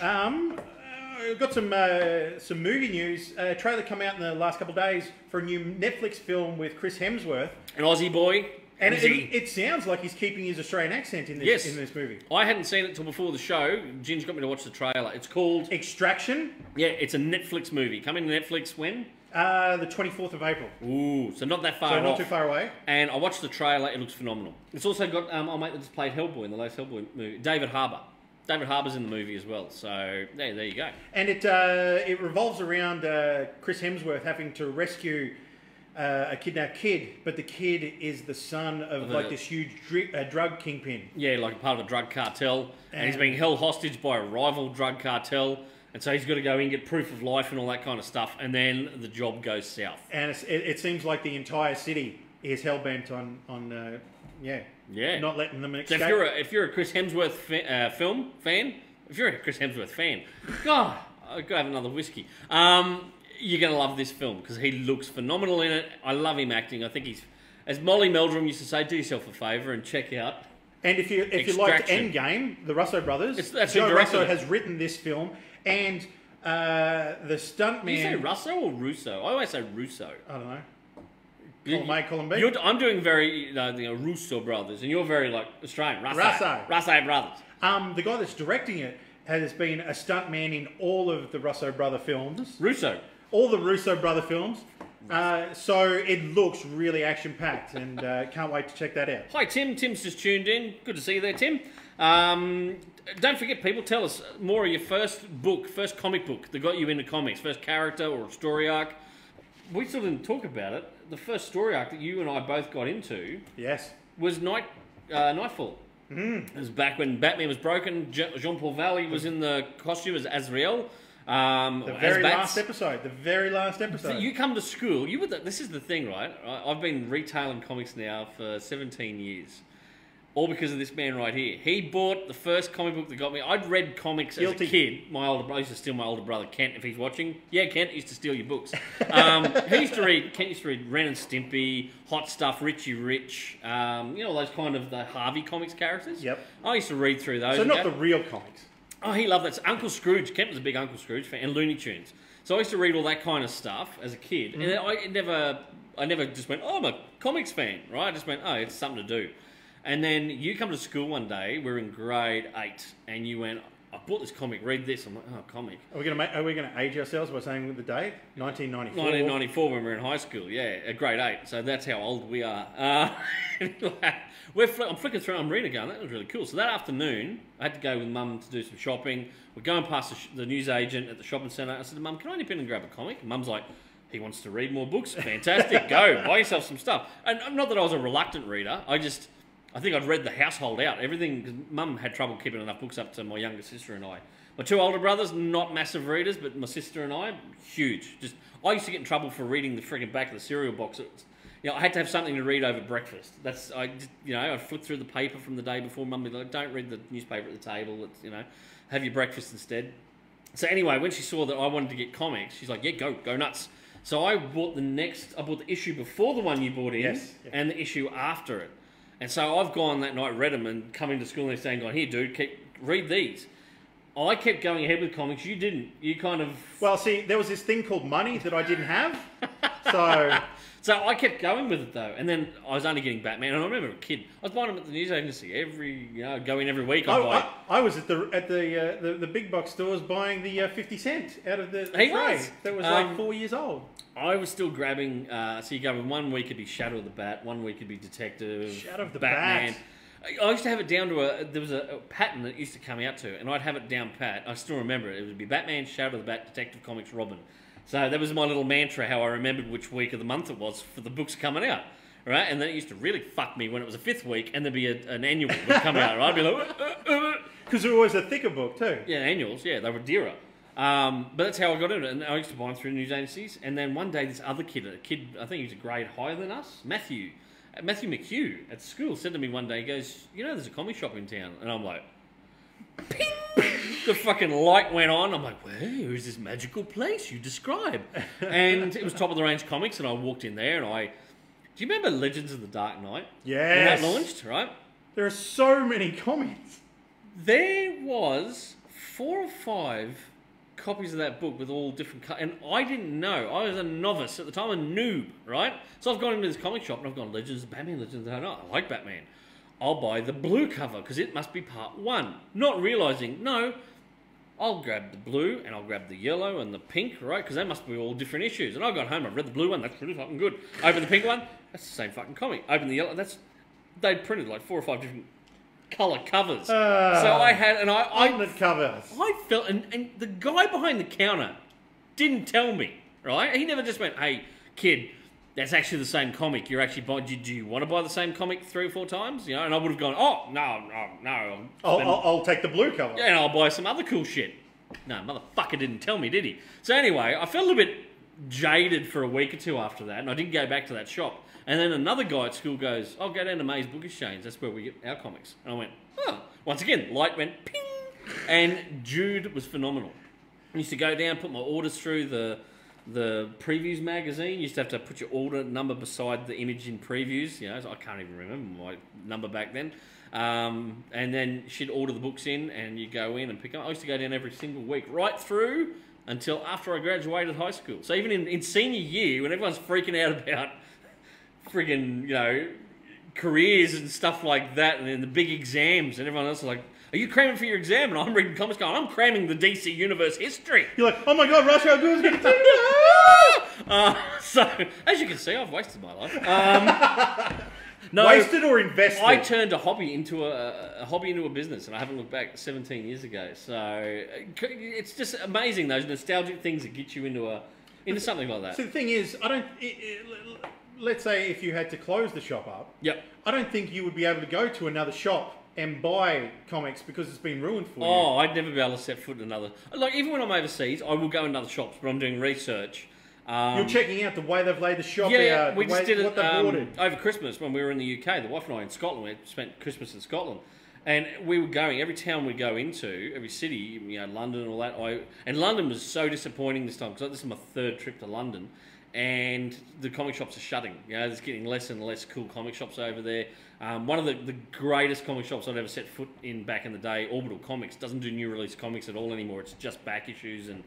We've got some movie news. A trailer come out in the last couple of days for a new Netflix film with Chris Hemsworth. An Aussie boy. And it sounds like he's keeping his Australian accent in this movie. I hadn't seen it till before the show. Ginge got me to watch the trailer. It's called... Extraction? Yeah, it's a Netflix movie. Coming to Netflix when? The 24th of April. Ooh, so not that far off. So not too far away. And I watched the trailer. It looks phenomenal. It's also got our mate that just played Hellboy in the latest Hellboy movie, David Harbour. David Harbour's in the movie as well. So there you go. And it revolves around Chris Hemsworth having to rescue a kidnapped kid, but the kid is the son of like this huge drug kingpin. Yeah, like part of a drug cartel, and he's being held hostage by a rival drug cartel. And so he's got to go in and get proof of life and all that kind of stuff, and then the job goes south. And it seems like the entire city is hell-bent on not letting them escape. So if you're a Chris Hemsworth fan, God, I've got to have another whiskey. You're going to love this film, because he looks phenomenal in it. I love him acting. I think he's, as Molly Meldrum used to say, do yourself a favour and check out. And if you liked Endgame, the Russo brothers, Joe Russo has written this film. And the stuntman... Do you say Russo or Russo? I always say Russo. I don't know. Column A, column B. I'm doing very Russo brothers, and you're very like Australian. Russo brothers. The guy that's directing it has been a stuntman in all of the Russo brother films. Russo. All the Russo brother films. So it looks really action-packed, and can't wait to check that out. Hi, Tim. Tim's just tuned in. Good to see you there, Tim. Don't forget, people, tell us more of your first comic book that got you into comics, first character or story arc. We still didn't talk about it. The first story arc that you and I both got into was Nightfall. It was back when Batman was broken. Jean-Paul Valley was in the costume as Azrael. The very last episode. You come to school. This is the thing, right? I've been retailing comics now for 17 years. All because of this man right here. He bought the first comic book that got me. I'd read comics as a kid. My older brother used to steal my older brother Kent if he's watching. Yeah, Kent used to steal your books. Kent used to read Ren and Stimpy, Hot Stuff, Richie Rich. Those kind of the Harvey Comics characters. Yep. I used to read through those. So not the real comics. Oh, he loved that. Uncle Scrooge. Kent was a big Uncle Scrooge fan, and Looney Tunes. So I used to read all that kind of stuff as a kid, and I never just went, oh, I'm a comics fan, right? I just went, oh, it's something to do. And then you come to school one day, we're in grade 8, and you went, I bought this comic, read this. I'm like, oh, comic. Are we going to age ourselves by saying the date? 1994. 1994 when we were in high school, yeah, at grade 8. So that's how old we are. I'm flicking through, I'm reading going, that was really cool. So that afternoon, I had to go with Mum to do some shopping. We're going past the newsagent at the shopping centre. I said to Mum, can I nip in and grab a comic? And Mum's like, he wants to read more books. Fantastic, go, buy yourself some stuff. And not that I was a reluctant reader, I think I'd read the household out. Everything, because Mum had trouble keeping enough books up to my younger sister and I. My 2 older brothers, not massive readers, but my sister and I, huge. I used to get in trouble for reading the frigging back of the cereal box. I had to have something to read over breakfast. I'd flip through the paper from the day before. Mum would be like, don't read the newspaper at the table. Have your breakfast instead. So anyway, when she saw that I wanted to get comics, she's like, yeah, go nuts. So I bought the issue before the one you bought in, and the issue after it. And so I've gone that night, read them, and come into school and they're saying, here, dude, read these. I kept going ahead with comics. You didn't. You kind of... Well, see, there was this thing called money that I didn't have. So I kept going with it, though. And then I was only getting Batman. And I remember a kid. I was buying them at the news agency. Go in every week. I was at the big box stores buying the 50 cent out of the tray. That was like 4 years old. I was still grabbing... so you go with 1 week it'd be Shadow of the Bat. 1 week it'd be Detective. Shadow of the Batman. Bat. I used to have it down to there was a pattern that it used to come out to, and I'd have it down pat. I still remember it. It would be Batman, Shadow of the Bat, Detective Comics, Robin. So that was my little mantra, how I remembered which week of the month it was for the books coming out, right? And then it used to really fuck me when it was a 5th week, and there'd be an annual would come out, right? I'd be like... Because they were always a thicker book, too. Yeah, annuals, yeah, they were dearer. But that's how I got into it, and I used to buy them through news agencies, and then one day this other kid, I think he was a grade higher than us, Matthew McHugh at school said to me one day, he goes, there's a comic shop in town. And I'm like, ping! The fucking light went on. I'm like, where is this magical place you describe? And it was top of the range comics, and I walked in there, and do you remember Legends of the Dark Knight? Yes. When that launched, right? There are so many comics. There was 4 or 5 copies of that book with all different and I didn't know. I was a novice at the time, a noob, right? So I've gone into this comic shop and I've gone, Legends of Batman, Legends of the Dark Knight. I like Batman. I'll buy the blue cover because it must be part 1. Not realising, no, I'll grab the blue and I'll grab the yellow and the pink, right? Because they must be all different issues. And I got home, I read the blue one, that's pretty fucking good. Open the pink one, that's the same fucking comic. Open the yellow, they'd printed like 4 or 5 different colour covers. So I had, and I covers. I felt, and the guy behind the counter didn't tell me, right? He never just went, hey, kid, that's actually the same comic. You're actually buying, do you want to buy the same comic 3 or 4 times? And I would have gone, oh, no. I'll take the blue cover. Yeah, and I'll buy some other cool shit. No, motherfucker didn't tell me, did he? So anyway, I felt a little bit jaded for a week or 2 after that, and I didn't go back to that shop. And then another guy at school goes, I'll go down to May's Book Exchange. That's where we get our comics. And I went, oh. Once again, light went ping. And Jude was phenomenal. I used to go down, put my orders through the previews magazine. You used to have to put your order number beside the image in previews. So I can't even remember my number back then. And then she'd order the books in and you go in and pick them up. I used to go down every single week, right through until after I graduated high school. So even in senior year, when everyone's freaking out about friggin', careers and stuff like that, and then the big exams, and everyone else is like, are you cramming for your exam? And I'm reading comics going, I'm cramming the DC Universe history. You're like, oh my god, Rush Hour Goon's going to take it. So, as you can see, I've wasted my life. No, wasted or invested? I turned a hobby into a business, and I haven't looked back 17 years ago. So it's just amazing, those nostalgic things that get you into something like that. So the thing is, let's say if you had to close the shop up, Yep. I don't think you would be able to go to another shop and buy comics because it's been ruined for you. Oh, I'd never be able to set foot in another. Like, even when I'm overseas, I will go in other shops, but I'm doing research. You're checking out the way they've laid the shop Yeah, out, we just did what it they've ordered. over Christmas when we were in the UK. The wife and I in Scotland. We spent Christmas in Scotland, and we were going every town we go into, every city, you know, London and all that. And London was so disappointing this time because this is my third trip to London, and the comic shops are shutting. You know, there's getting less and less cool comic shops over there. One of the greatest comic shops I'd ever set foot in back in the day, Orbital Comics, doesn't do new release comics at all anymore. It's just back issues and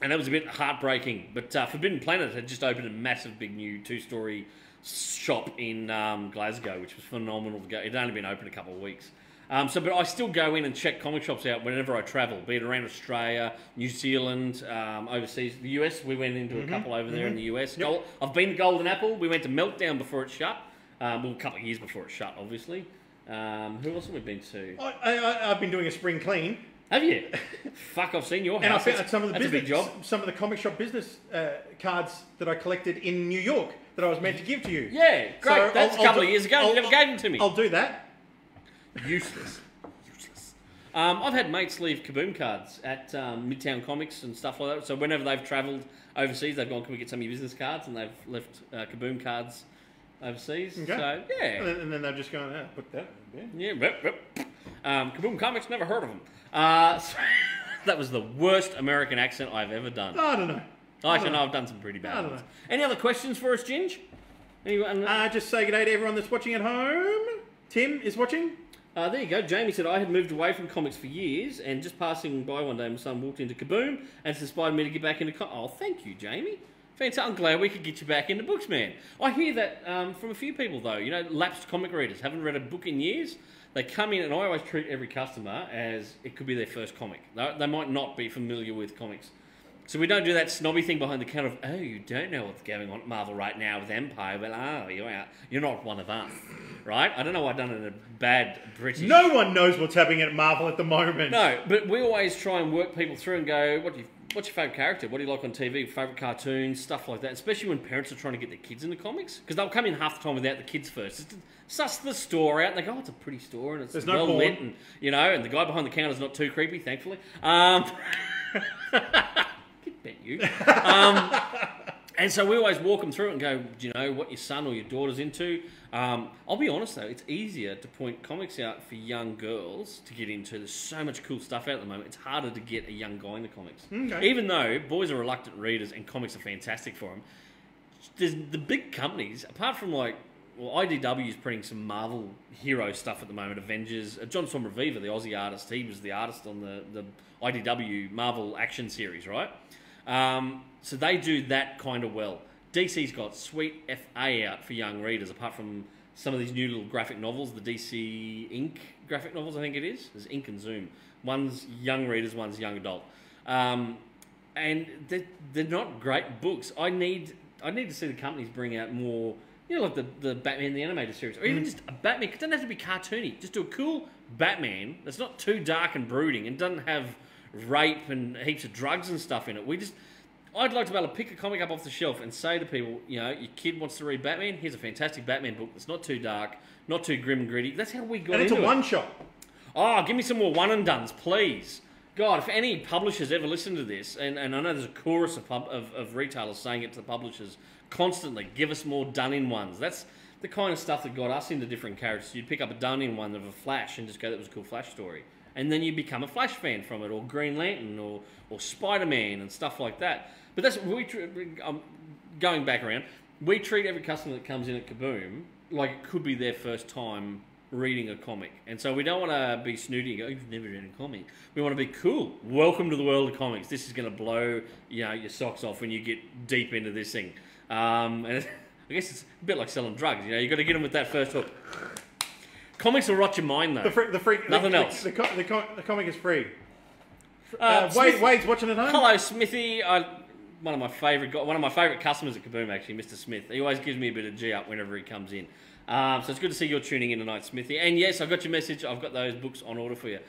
that was a bit heartbreaking. But Forbidden Planet had just opened a massive, big, new two-story shop in Glasgow, which was phenomenal to go. It had only been open a couple of weeks. But I still go in and check comic shops out whenever I travel, be it around Australia, New Zealand, overseas. The US, we went into a couple over there in the US. Yep. I've been to Golden Apple. We went to Meltdown before it shut. Well, a couple of years before it shut, obviously. Who else have we been to? I've been doing a spring clean. Have you? Fuck, I've seen your house. And I found some of the That's a big job. some of the comic shop business cards that I collected in New York that I was meant to give to you. Yeah, great. So That's a couple of years ago. You never gave them to me. I'll do that. Useless. I've had mates leave Kaboom cards at Midtown Comics and stuff like that. So whenever they've travelled overseas, they've gone, can we get some of your business cards? And they've left Kaboom cards overseas. Okay. So, yeah. And then they're just going, put that in there. Yeah, rip. Kaboom Comics, never heard of them. So that was the worst American accent I've ever done. I don't know. Actually, no, I've done some pretty bad ones. Any other questions for us, Ginge? Anyone? Just say good day to everyone that's watching at home. Tim is watching. There you go. Jamie said, I had moved away from comics for years, and just passing by one day, my son walked into Kaboom, and it's inspired me to get back into comics. Oh, thank you, Jamie. Fantastic. I'm glad we could get you back into books, man. I hear that from a few people, though. You know, lapsed comic readers, haven't read a book in years. They come in, and I always treat every customer as it could be their first comic. They might not be familiar with comics. So we don't do that snobby thing behind the counter of, oh, you don't know what's going on at Marvel right now with Empire. Well, you're not one of us, right? I don't know why I've done it in a bad British... No one knows what's happening at Marvel at the moment. No, but we always try and work people through and go, what's your favourite character? What do you like on TV? Favourite cartoons? Stuff like that. Especially when parents are trying to get their kids into comics. Because they'll come in half the time without the kids first. It's suss the store out and they go, oh, it's a pretty store and it's well lit. And, you know, and the guy behind the counter is not too creepy, thankfully. Bet you. And so we always walk them through it and go, do you know what your son or your daughter's into? I'll be honest though, it's easier to point comics out for young girls to get into. There's so much cool stuff out at the moment. It's harder to get a young guy into comics. Okay. Even though boys are reluctant readers and comics are fantastic for them, there's the big companies, apart from like, well, IDW is printing some Marvel hero stuff at the moment, Avengers. John Somerviva, the Aussie artist, he was the artist on the IDW Marvel action series, right? So they do that kind of well. DC's got sweet FA out for young readers, apart from some of these new little graphic novels, the DC Ink graphic novels, I think it is. There's Ink and Zoom. One's young readers, one's young adult. And they're not great books. I need to see the companies bring out more, you know, like the Batman the Animated Series, or even just a Batman. It doesn't have to be cartoony. Just do a cool Batman that's not too dark and brooding and doesn't have rape and heaps of drugs and stuff in it. I'd like to be able to pick a comic up off the shelf and say to people, you know, your kid wants to read Batman, here's a fantastic Batman book that's not too dark, not too grim and gritty. That's how we got into it. And it's a one-shot. Oh, give me some more one-and-dones, please. God, if any publishers ever listen to this, and I know there's a chorus of retailers saying it to the publishers constantly, give us more done-in-ones. That's the kind of stuff that got us into different characters. You'd pick up a done-in one of a Flash and just go, that was a cool Flash story. And then you become a Flash fan from it, or Green Lantern, or Spider-Man, and stuff like that. But that's going back around. We treat every customer that comes in at Kaboom like it could be their first time reading a comic, and so we don't want to be snooty and go, "You've never read a comic." We want to be cool. Welcome to the world of comics. This is going to blow, you know, your socks off when you get deep into this thing. And I guess it's a bit like selling drugs. You know, you got to get them with that first hook. Comics will rot your mind, though. Nothing else. The comic is free. Smith, Wade's watching at home. Hello, Smithy. One of my favourite customers at Kaboom, actually, Mr. Smith. He always gives me a bit of G up whenever he comes in. So it's good to see you're tuning in tonight, Smithy. And yes, I got your message. I've got those books on order for you.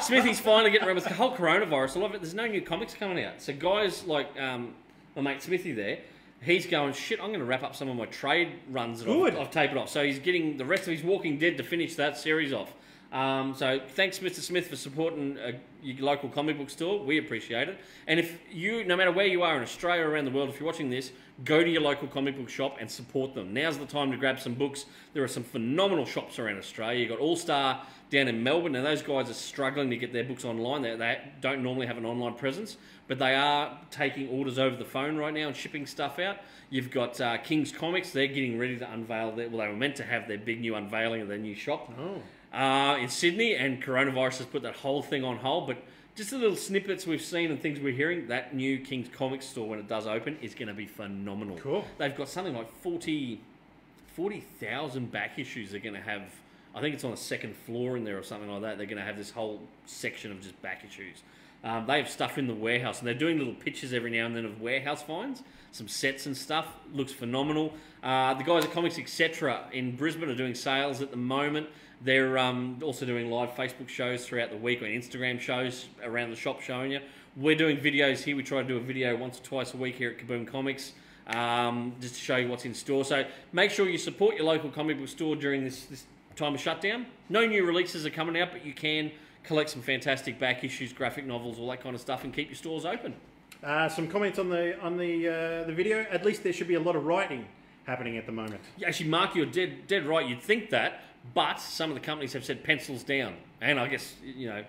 Smithy's finally getting around with the whole coronavirus. I love it. There's no new comics coming out. So guys like my mate Smithy there, He's going, shit, I'm going to wrap up some of my trade runs that Good. I've tapered off. So he's getting the rest of his Walking Dead to finish that series off. So thanks, Mr. Smith, for supporting your local comic book store. We appreciate it. And if you, no matter where you are in Australia or around the world, if you're watching this, go to your local comic book shop and support them. Now's the time to grab some books. There are some phenomenal shops around Australia. You've got All Star down in Melbourne. Now, those guys are struggling to get their books online. They don't normally have an online presence, but they are taking orders over the phone right now and shipping stuff out. You've got King's Comics. They're getting ready to unveil they were meant to have their big new unveiling of their new shop in Sydney, and coronavirus has put that whole thing on hold. But just the little snippets we've seen and things we're hearing, that new King's Comics store, when it does open, is going to be phenomenal. Cool. They've got something like 40,000 back issues they're going to have. I think it's on the second floor in there or something like that. They're going to have this whole section of just back issues. They have stuff in the warehouse, and they're doing little pictures every now and then of warehouse finds, some sets and stuff. Looks phenomenal. The guys at Comics Etc. in Brisbane are doing sales at the moment. They're also doing live Facebook shows throughout the week, or Instagram shows around the shop showing you. We're doing videos here. We try to do a video once or twice a week here at Kaboom Comics, just to show you what's in store. So make sure you support your local comic book store during this time of shutdown. No new releases are coming out, but you can collect some fantastic back issues, graphic novels, all that kind of stuff, and keep your stores open. Some comments on the video. At least there should be a lot of writing happening at the moment. Yeah, actually, Mark, you're dead right. You'd think that, but some of the companies have said pencils down, and I guess, you know,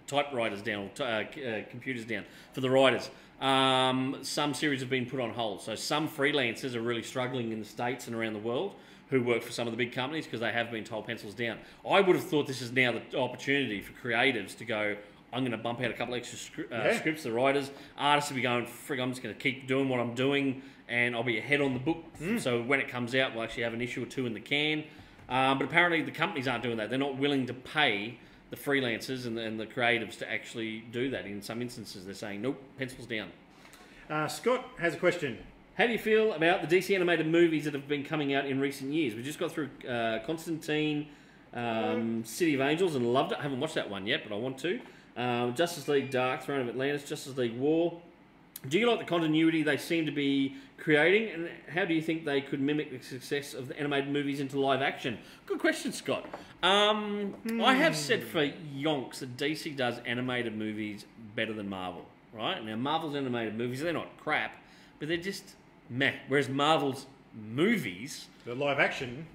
typewriters down, or computers down for the writers. Some series have been put on hold, so some freelancers are really struggling in the States and around the world who work for some of the big companies because they have been told pencils down. I would have thought this is now the opportunity for creatives to go, I'm going to bump out a couple extra scripts, the writers. Artists will be going, frig, I'm just going to keep doing what I'm doing, and I'll be ahead on the book. So when it comes out, we'll actually have an issue or two in the can. But apparently the companies aren't doing that. They're not willing to pay the freelancers and the creatives to actually do that. In some instances, they're saying, nope, pencils down. Scott has a question. How do you feel about the DC animated movies that have been coming out in recent years? We just got through Constantine, City of Angels, and loved it. I haven't watched that one yet, but I want to. Justice League Dark, Throne of Atlantis, Justice League War. Do you like the continuity they seem to be creating, and how do you think they could mimic the success of the animated movies into live action? Good question, Scott. I have said for yonks that DC does animated movies better than Marvel, right? Now, Marvel's animated movies, they're not crap, but they're just meh. Whereas Marvel's movies, The live action,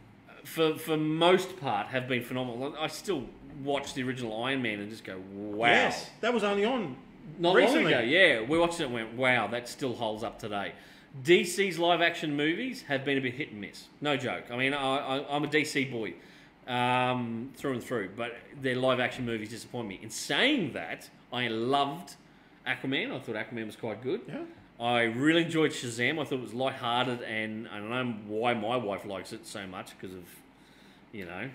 for most part, have been phenomenal. I still watch the original Iron Man and just go, wow. yes, that was only on Not recently. long ago, yeah. We watched it and went, wow, that still holds up today. DC's live action movies have been a bit hit and miss. No joke. I mean, I'm a DC boy through and through, but their live action movies disappoint me. In saying that, I loved Aquaman. I thought Aquaman was quite good. Yeah. I really enjoyed Shazam. I thought it was lighthearted, and I don't know why my wife likes it so much because of, you know.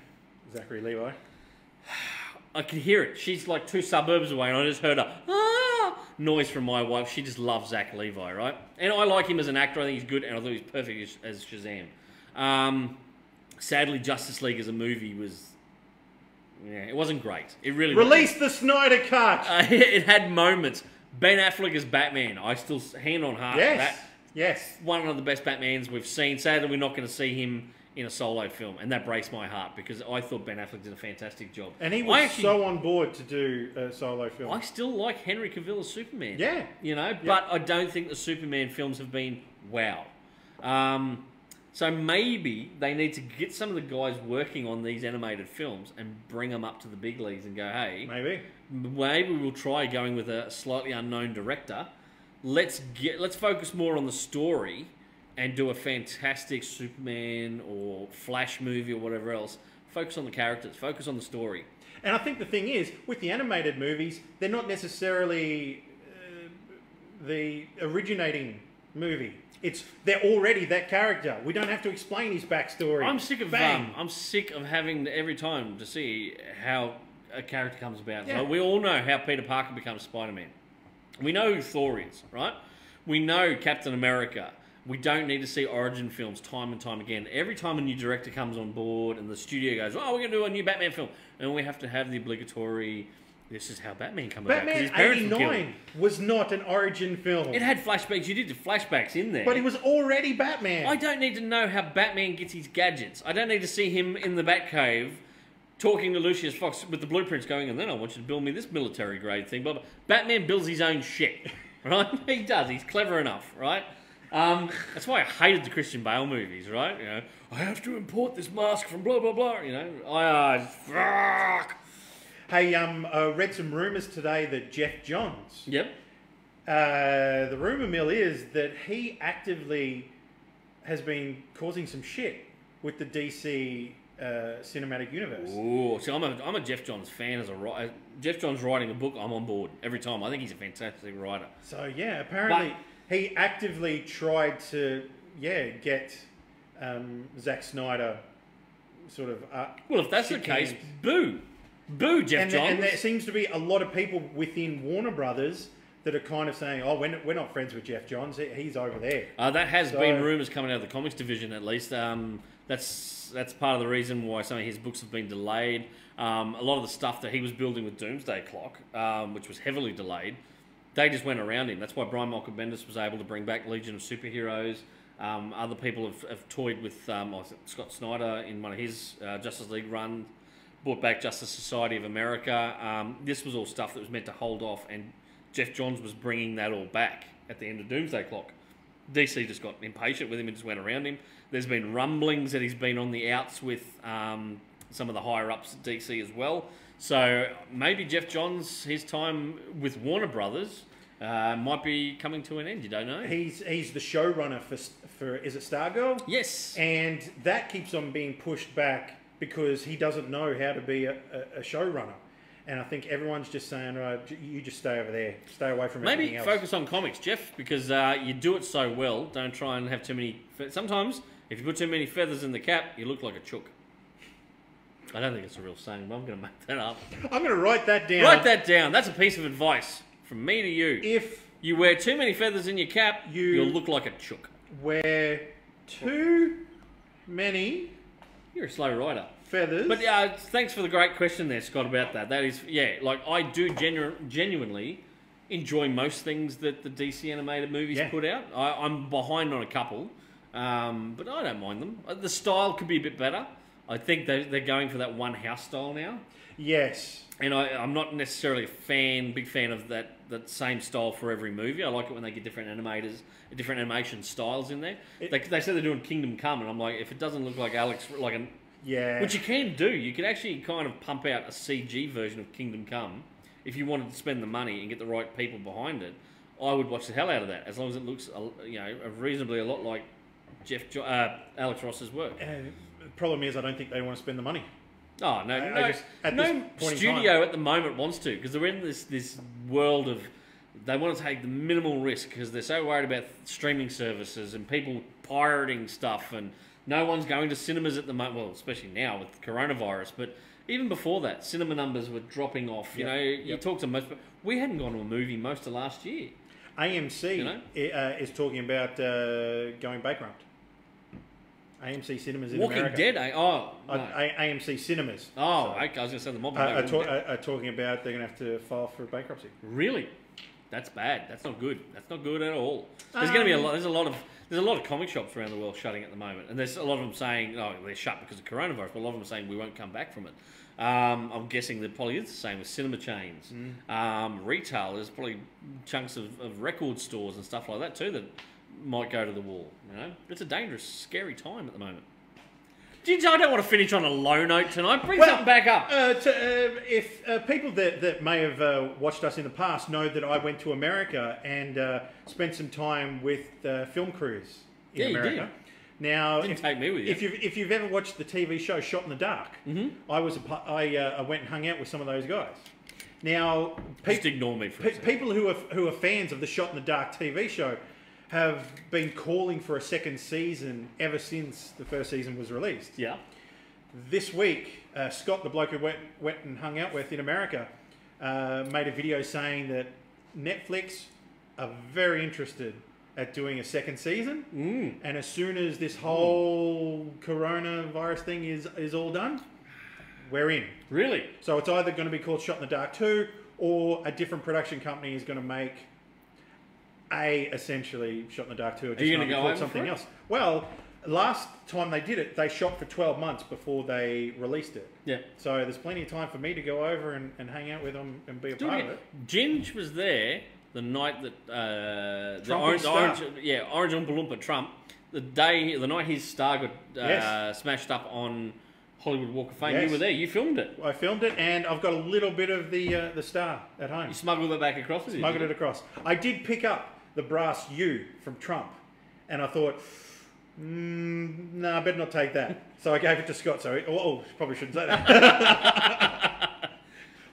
Zachary Levi. I can hear it. She's like 2 suburbs away, and I just heard a noise from my wife. She just loves Zach Levi, right? And I like him as an actor. I think he's good, and I thought he was perfect as Shazam. Sadly, Justice League as a movie was, yeah, it wasn't great. It really Release the Snyder Cut. it had moments. Ben Affleck as Batman. I still hand on heart. Yes. Yes. One of the best Batmans we've seen. Sadly, we're not going to see him in a solo film, and that breaks my heart because I thought Ben Affleck did a fantastic job. And he was so on board to do a solo film. I still like Henry Cavill as Superman. Yeah. You know, but I don't think the Superman films have been wow. So maybe they need to get some of the guys working on these animated films and bring them up to the big leagues and go, hey, maybe we'll try going with a slightly unknown director. Let's focus more on the story and do a fantastic Superman or Flash movie or whatever else. Focus on the characters. Focus on the story. And I think the thing is, with the animated movies, they're not necessarily the originating movie. They're already that character. We don't have to explain his backstory. I'm sick of having every time to see how a character comes about. Yeah. So we all know how Peter Parker becomes Spider-Man. We know who Thor is, right? We know Captain America. We don't need to see origin films time and time again. Every time a new director comes on board and the studio goes, oh, we're going to do a new Batman film, and we have to have the obligatory this is how Batman came about. 'cause his Batman parents were killed. 89 was not an origin film. It had flashbacks. You did the flashbacks in there. But he was already Batman. I don't need to know how Batman gets his gadgets. I don't need to see him in the Batcave talking to Lucius Fox with the blueprints going, and then I want you to build me this military grade thing. But Batman builds his own shit, right? He does. He's clever enough, right? That's why I hated the Christian Bale movies, right? You know, I have to import this mask from blah blah blah. You know, fuck. Hey, I read some rumours today that Jeff Johns. Yep. The rumour mill is that he actively has been causing some shit with the DC cinematic universe. Ooh, see, I'm a Jeff Johns fan as a writer. Jeff Johns writing a book, I'm on board every time. I think he's a fantastic writer. So yeah, apparently he actively tried to get Zack Snyder sort of. Well, if that's the case, boo, Jeff Johns. And there seems to be a lot of people within Warner Brothers that are kind of saying, "Oh, we're not friends with Jeff Johns. He's over there." That has been rumours coming out of the comics division, at least. That's part of the reason why some of his books have been delayed. A lot of the stuff that he was building with Doomsday Clock, which was heavily delayed, they just went around him. That's why Brian Michael Bendis was able to bring back Legion of Superheroes. Other people have toyed with Scott Snyder in one of his Justice League run, brought back Justice Society of America. This was all stuff that was meant to hold off, and Jeff Johns was bringing that all back at the end of Doomsday Clock. DC just got impatient with him and just went around him. There's been rumblings that he's been on the outs with some of the higher-ups at DC as well. So maybe Jeff Johns, his time with Warner Brothers, might be coming to an end. You don't know. He's the showrunner for is it Stargirl? Yes. And that keeps on being pushed back because he doesn't know how to be a showrunner. And I think everyone's just saying, right, you just stay over there. Stay away from everything else. Maybe focus on comics, Jeff, because you do it so well. Don't try and have too many... Sometimes, if you put too many feathers in the cap, you look like a chook. I don't think it's a real saying, but I'm going to make that up. I'm going to write that down. Write that down. That's a piece of advice from me to you. If you wear too many feathers in your cap, you'll look like a chook. Wear too many... You're a slow rider. Feathers. But thanks for the great question there, Scott, about that. That is, like I do genuinely enjoy most things that the DC animated movies put out. I'm behind on a couple, but I don't mind them. The style could be a bit better. I think they're going for that one house style now. Yes. And I'm not necessarily a big fan of that same style for every movie. I like it when they get different animators, different animation styles in there. They said they're doing Kingdom Come, and I'm like, if it doesn't look like which you can do. You can actually kind of pump out a CG version of Kingdom Come if you wanted to spend the money and get the right people behind it. I would watch the hell out of that, as long as it looks, reasonably a lot like Alex Ross's work. The problem is, I don't think they want to spend the money. Oh no! No studio at the moment wants to, because they're in this world of they want to take the minimal risk because they're so worried about streaming services and people pirating stuff and. No one's going to cinemas at the moment, well, especially now with coronavirus, but even before that, cinema numbers were dropping off. You talk to most... We hadn't gone to a movie most of last year. AMC is talking about going bankrupt. AMC Cinemas in America. Walking Dead, no. AMC Cinemas. Oh, okay. I was going to say the mob are talking about they're going to have to file for bankruptcy. Really? That's bad. That's not good. That's not good at all. There's going to be there's a lot of comic shops around the world shutting at the moment, and there's a lot of them saying, "Oh, they're shut because of coronavirus." But a lot of them are saying we won't come back from it. I'm guessing that probably is the same with cinema chains, retail. There's probably chunks of record stores and stuff like that too that might go to the wall. It's a dangerous, scary time at the moment. I don't want to finish on a low note tonight. Bring something back up. If people that may have watched us in the past know that I went to America and spent some time with film crews in America. You did. Now, take me with you. If you've ever watched the TV show Shot in the Dark, I went and hung out with some of those guys. Now, just ignore me for a second. People who are fans of the Shot in the Dark TV show have been calling for a second season ever since the first season was released. Yeah. This week, Scott, the bloke who went and hung out with in America, made a video saying that Netflix are very interested at doing a second season. And as soon as this whole coronavirus thing is all done, we're in. Really? So it's either going to be called Shot in the Dark 2 or a different production company is going to make essentially Shot in the Dark 2 or Are you going to go over something for it? else. Well, last time they did it, they shot for 12 months before they released it. Yeah. So there's plenty of time for me to go over and hang out with them and be a Do part it. of it. Ginge was there the night that the Trump orange, star. orange, yeah, Orange Oompa Loompa Trump, the night his star got Yes. smashed up on Hollywood Walk of Fame. Yes. You were there. You filmed it. I filmed it, and I've got a little bit of the star at home. You smuggled it back across with you. Smuggled did it across. I did pick up the brass U from Trump, and I thought, no, I better not take that. So I gave it to Scott. So, probably shouldn't say that.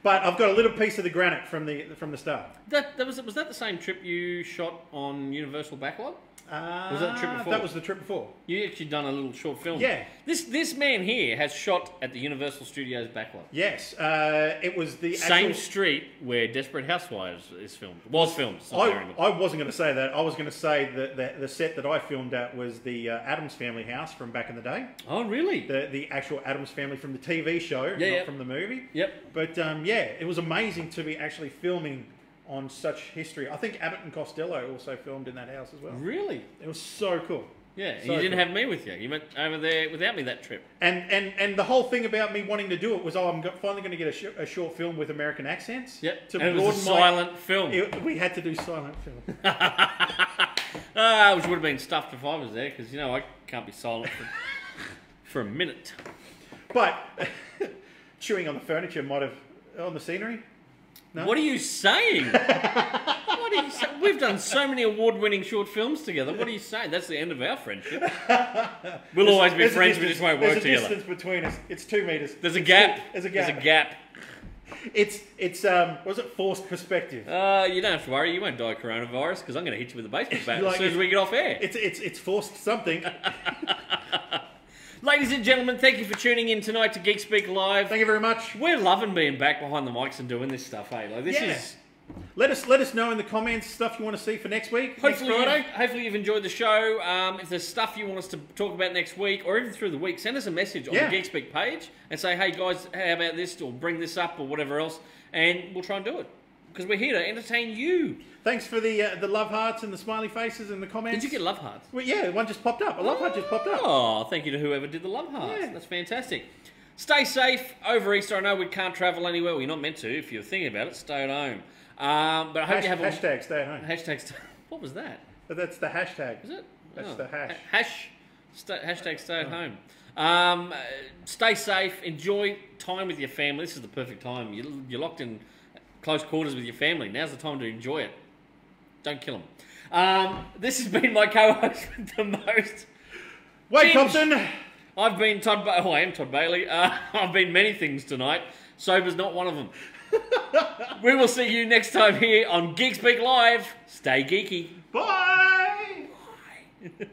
But I've got a little piece of the granite from the star. Was that the same trip you shot on Universal Backlot? Was that the trip before? That was the trip before. You actually done a little short film. Yeah. This man here has shot at the Universal Studios Backlot. Yes, it was the Same actual... street where Desperate Housewives is filmed. Was filmed. It's not there anymore. I wasn't going to say that. I was going to say that the set that I filmed at was the Addams Family house from back in the day. Oh, really? The actual Addams Family from the TV show, not from the movie. Yep. But it was amazing to be actually filming on such history. I think Abbott and Costello also filmed in that house as well. Really? It was so cool. Yeah, So you didn't cool. have me with you. You went over there without me that trip. And the whole thing about me wanting to do it was, finally going to get a short film with American accents. Yep. To And it was a broaden silent film. we had to do silent film. Which would have been stuffed if I was there, because, I can't be silent for a minute. But chewing on the furniture might have... On the scenery? No? What are you saying? What are you saying? We've done so many award-winning short films together. What are you saying? That's the end of our friendship. We'll always be friends, we just won't work together. There's a distance between us. It's 2 meters. There's a gap. There's a gap. There's a gap. It's was it forced perspective? You don't have to worry. You won't die of coronavirus, because I'm going to hit you with a baseball bat as soon as we get off air. It's forced something. Ladies and gentlemen, thank you for tuning in tonight to Geek Speak Live. Thank you very much. We're loving being back behind the mics and doing this stuff, hey? This is... Let us know in the comments stuff you want to see for next week. Hopefully next Friday. hopefully you've enjoyed the show. If there's stuff you want us to talk about next week, or even through the week, send us a message on the Geek Speak page and say, hey guys, how about this, or bring this up, or whatever else, and we'll try and do it. Because we're here to entertain you. Thanks for the love hearts and the smiley faces and the comments. Did you get love hearts? Well, yeah, one just popped up. A love heart just popped up. Oh, thank you to whoever did the love hearts. Yeah. That's fantastic. Stay safe over Easter. I know we can't travel anywhere. Well, you're not meant to. If you're thinking about it, stay at home. But I hope you have a... Hashtag stay at home. Hashtag... What was that? But that's the hashtag. Is it? That's the hash. Hashtag stay at home. Stay safe. Enjoy time with your family. This is the perfect time. You're locked in close quarters with your family. Now's the time to enjoy it. Don't kill them. This has been my co-host with the most. Wade Ginge. Thompson. I've been Todd. I am Todd Bailey. I've been many things tonight. Sober's not one of them. We will see you next time here on Geek Speak Live. Stay geeky. Bye. Bye.